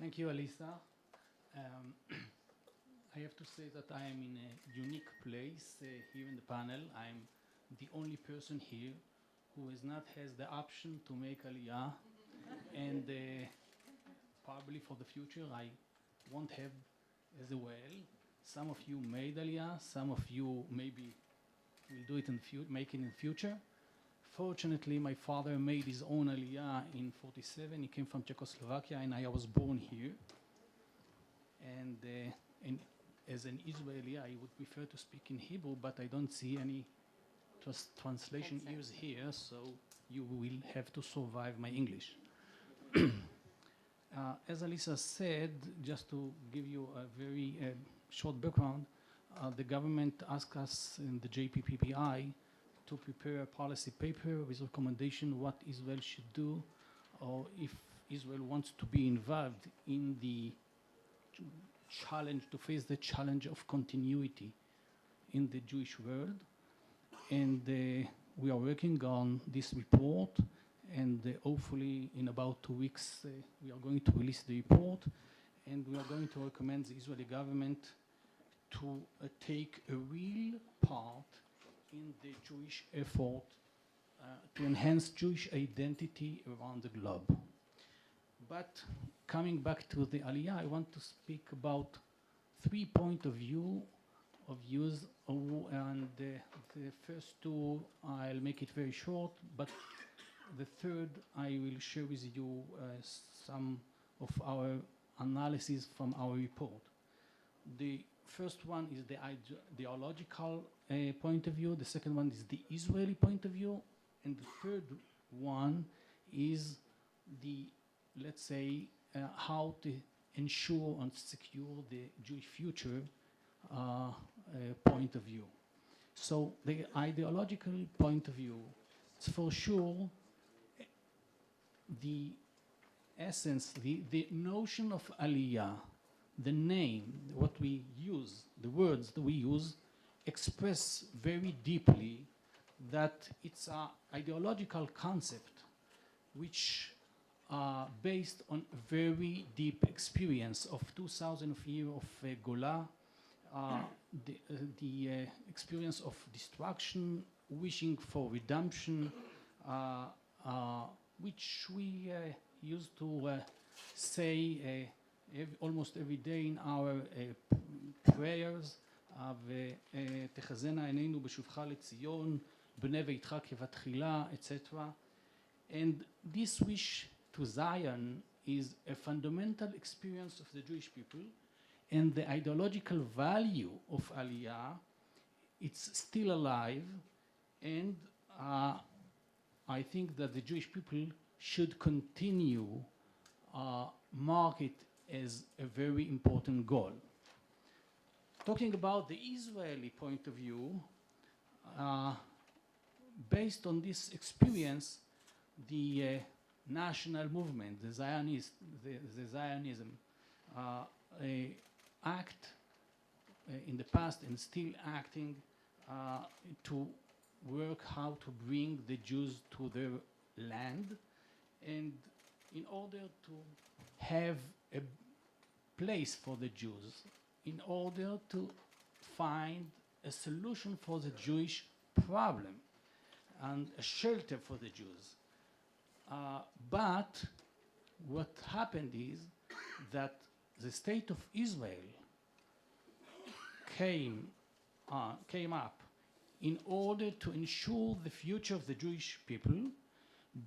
Thank you, Alisa. I have to say that I am in a unique place here in the panel. I'm the only person here who has the option to make Aliyah, and probably for the future I won't have as well. Some of you made Aliyah, some of you maybe will do it in make it in the future. Fortunately, my father made his own Aliyah in 47. He came from Czechoslovakia, and I was born here. And as an Israeli, I would prefer to speak in Hebrew, but I don't see any translation ears here, so you will have to survive my English. As Alisa said, just to give you a very short background, the government asked us in the JPPPI to prepare a policy paper with recommendation what Israel should do, or if Israel wants to be involved in the challenge, to face the challenge of continuity in the Jewish world. And we are working on this report, and hopefully in about 2 weeks we are going to release the report, and we are going to recommend the Israeli government to take a real part in the Jewish effort to enhance Jewish identity around the globe. But coming back to the Aliyah, I want to speak about 3 points of views, and the first 2 I'll make it very short, but the third I will share with you some of our analysis from our report. The first one is the ideological point of view, the second one is the Israeli point of view, and the third one is the, let's say, how to ensure and secure the Jewish future point of view. So the ideological point of view, it's for sure the essence, the notion of Aliyah, the name, what we use, the words that we use, express very deeply that it's an ideological concept which are based on a very deep experience of 2,000 years of Gola, the experience of destruction, wishing for redemption, which we used to say almost every day in our prayers, ותחזינה עינינו בשובך לציון, בנה ביתך כבתחילה, etc. And this wish to Zion is a fundamental experience of the Jewish people, and the ideological value of Aliyah, it's still alive, and I think that the Jewish people should continue mark it as a very important goal. Talking about the Israeli point of view, based on this experience, the national movement, the Zionism, act in the past and still acting to work how to bring the Jews to their land, and in order to have a place for the Jews, in order to find a solution for the Jewish problem and a shelter for the Jews. But what happened is that the state of Israel came up in order to ensure the future of the Jewish people,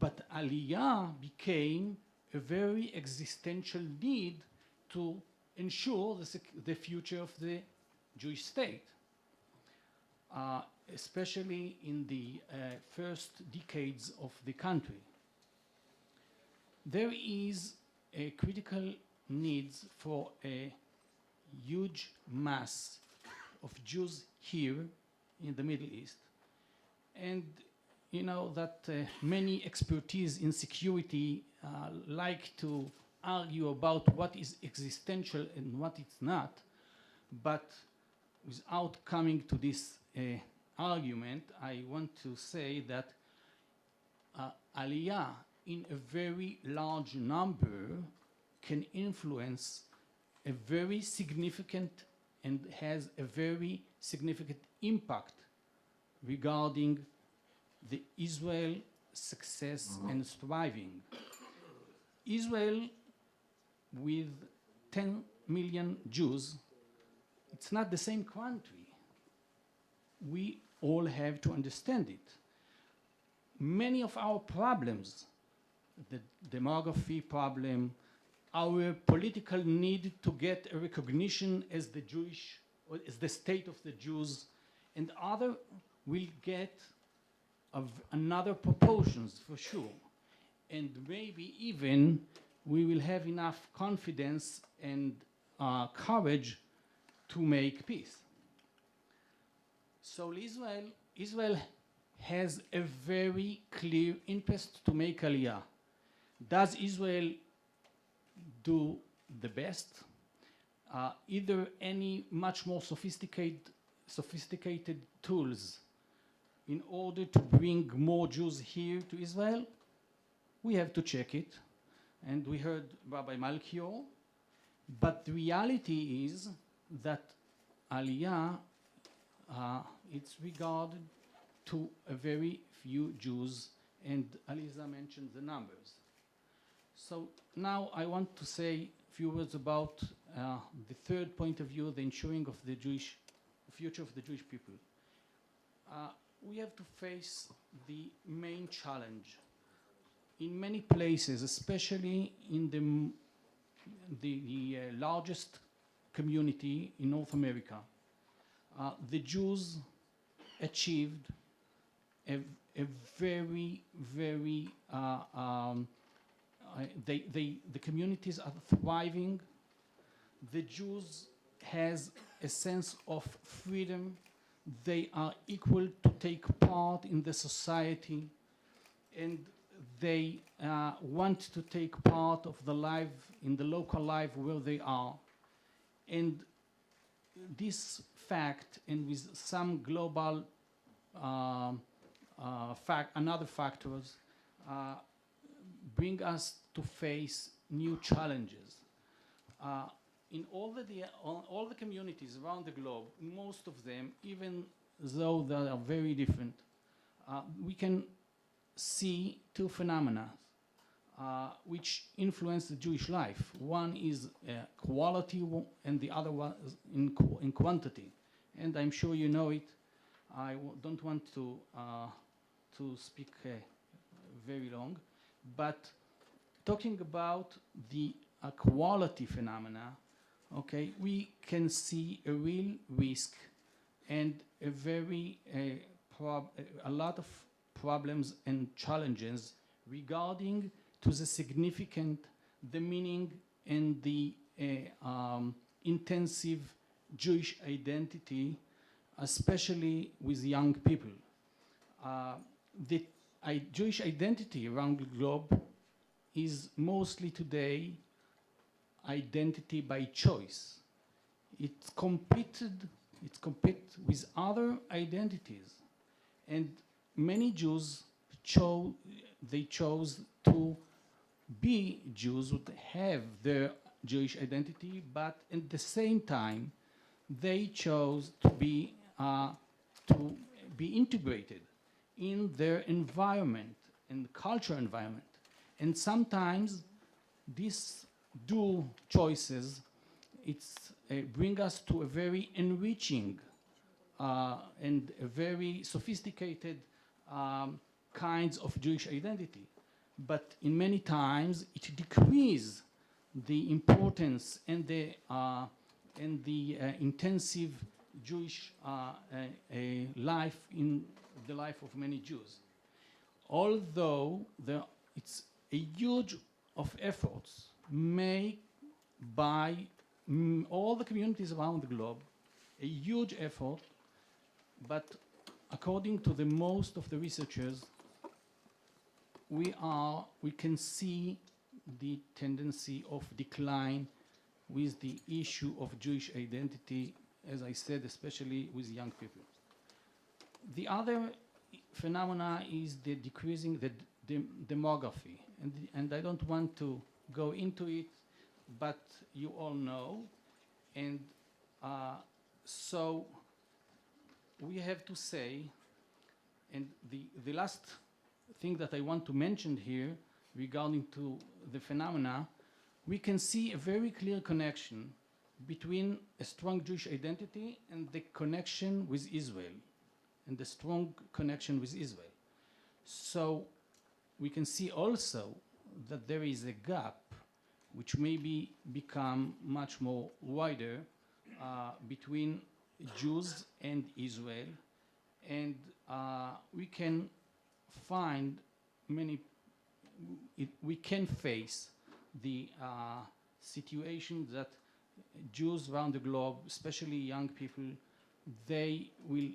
but Aliyah became a very existential need to ensure the future of the Jewish state, especially in the first decades of the country. There is a critical need for a huge mass of Jews here in the Middle East. And you know that many expertise in security like to argue about what is existential and what it's not, but without coming to this argument, I want to say that Aliyah in a very large number can influence a very significant and has a very significant impact regarding the Israel success and thriving. Israel, with 10 million Jews, it's not the same country. We all have to understand it. Many of our problems, the demography problem, our political need to get a recognition as the Jewish, or as the state of the Jews, and other will get of another proportions for sure. And maybe even we will have enough confidence and courage to make peace. So Israel has a very clear interest to make Aliyah. Does Israel do the best? Either any much more sophisticated tools in order to bring more Jews here to Israel? We have to check it. And we heard Rabbi Melchior. But the reality is that Aliyah, it's regarded to a very few Jews, and Alisa mentioned the numbers. So now I want to say a few words about the third point of view, the ensuring of the future of the Jewish people. We have to face the main challenge. In many places, especially in the largest community in North America, the Jews achieved a very, very, the communities are thriving. The Jews has a sense of freedom. They are equal to take part in the society, and they want to take part of the life, in the local life where they are. And this fact, and with some global another factors, bring us to face new challenges. In all the communities around the globe, most of them, even though they are very different, we can see two phenomena which influence the Jewish life. One is quality, and the other one is in quantity. And I'm sure you know it. I don't want to speak very long, but talking about the quality phenomena, okay, we can see a real risk and a lot of problems and challenges regarding to the significant, the meaning, and the intensive Jewish identity, especially with young people. The Jewish identity around the globe is mostly today identity by choice. It's compete with other identities, and many Jews chose to be Jews, would have their Jewish identity, but at the same time, they chose to be integrated in their environment, in the cultural environment. And sometimes these dual choices, bring us to a very enriching and a very sophisticated kinds of Jewish identity. But in many times, it decreases the importance and the intensive Jewish life in the life of many Jews. Although it's a huge of efforts made by all the communities around the globe, a huge effort, but according to the most of the researchers, we can see the tendency of decline with the issue of Jewish identity, as I said, especially with young people. The other phenomena is the decreasing the demography, and I don't want to go into it. but you all know. And so we have to say, and the last thing that I want to mention here regarding to the phenomena, we can see a very clear connection between a strong Jewish identity and the connection with Israel, and the strong connection with Israel. So we can see also that there is a gap which maybe become much more wider between Jews and Israel, and we can find we can face the situation that Jews around the globe, especially young people, they will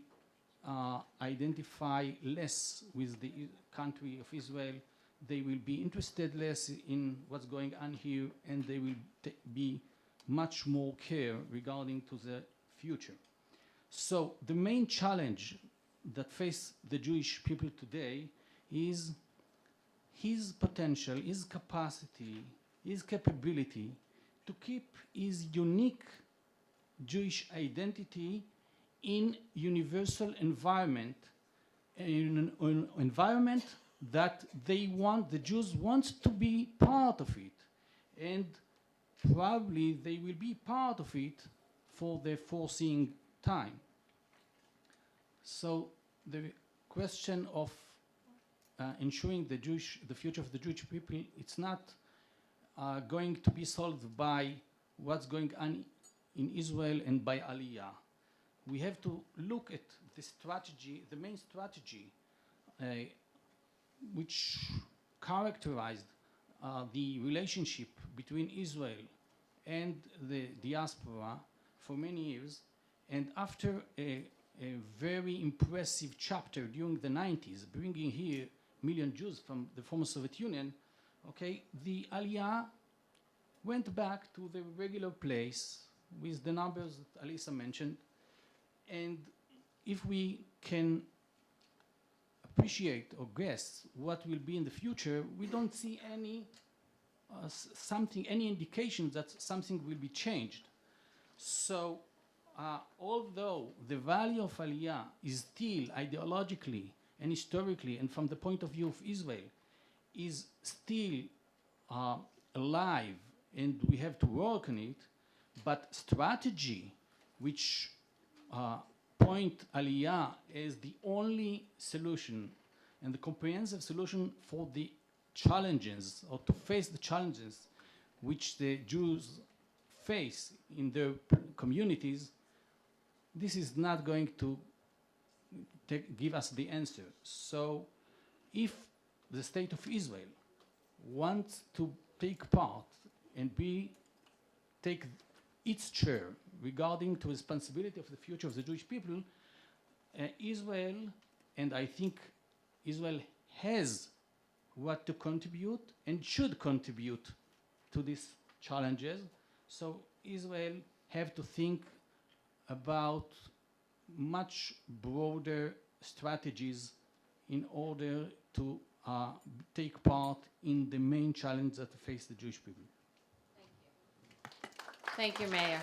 identify less with the country of Israel. They will be interested less in what's going on here, and they will be much more care regarding to the future. So the main challenge that face the Jewish people today is his potential, his capacity, his capability to keep his unique Jewish identity in universal environment, in an environment that the Jews want to be part of it, and probably they will be part of it for the foreseeing time. So the question of ensuring the future of the Jewish people, it's not going to be solved by what's going on in Israel and by Aliyah. We have to look at the strategy, the main strategy, which characterized the relationship between Israel and the diaspora for many years. And after a very impressive chapter during the 90s, bringing here million Jews from the former Soviet Union, okay, the Aliyah went back to the regular place with the numbers that Alisa mentioned. And if we can appreciate or guess what will be in the future, we don't see any any indication that something will be changed. So although the value of Aliyah is still ideologically and historically, and from the point of view of Israel, is still alive, and we have to work on it, but strategy which point Aliyah as the only solution and the comprehensive solution for the challenges, or to face the challenges which the Jews face in their communities, this is not going to give us the answer. So if the state of Israel wants to take part and take its share regarding to responsibility of the future of the Jewish people, Israel, and I think Israel has what to contribute and should contribute to these challenges. So Israel have to think about much broader strategies in order to take part in the main challenge that face the Jewish people. Thank you, Meir.